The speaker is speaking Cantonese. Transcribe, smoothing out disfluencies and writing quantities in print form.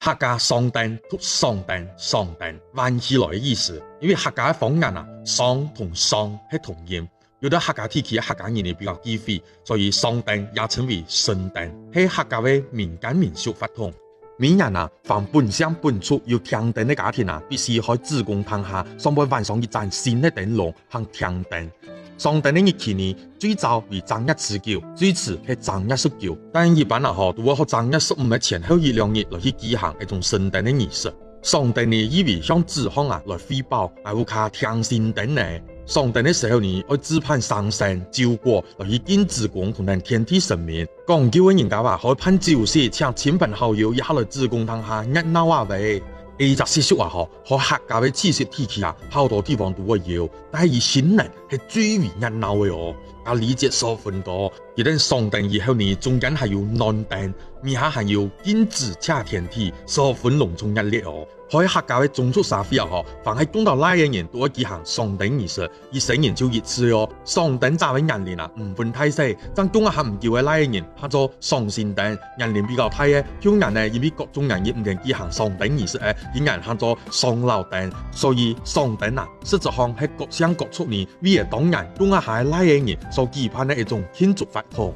客家喪誕同喪誕彎起來嘅意思，因為客家嘅方言啊，喪同喪係同音，有啲客家地區嘅客家人比較忌諱，所以喪誕也稱為神誕，係客家嘅民間民俗法統。每人啊，凡本鄉本厝要添燈嘅家庭啊，必須喺子公堂下上半晚上一盞新嘅燈籠行添燈。喪燈嘅日期呢，最早為正月19，最遲係正月19，但一般啊都會喺正月15嘅前後1-2日來去舉行一種神燈嘅儀式。喪燈呢，意味向子方啊來匯報，係會卡添新燈呢。喪燈嘅時候呢，要置辦生神、酒果來去敬子公同埋天地神明。講究嘅人家話，可以辦酒席，請親朋好友一下來子公堂下熱鬧下喂。呢隻習俗啊，和客家嘅祭祀體系啊，好多地方都會有，但係以新人係最為熱鬧嘅哦。啊，禮節十分多，一旦喪燈以後呢，中間還有暖燈，面下還有敬子謝天地，十分隆重熱烈哦。喺客家嘅宗族社會啊，凡係講到哪嘅人都會舉行喪燈儀式，一生人就一次哦。喪燈站嘅年齡啊，唔分太細，但講下唔叫嘅哪嘅人，叫做喪先燈，年齡比較大嘅，鄉人呢因為各種人亦唔能舉行喪燈儀式嘅，依然叫做喪老燈。所以喪燈啊，實質上係各鄉各族呢，為咗當然講下係哪嘅人所舉辦嘅一種慶祝法統。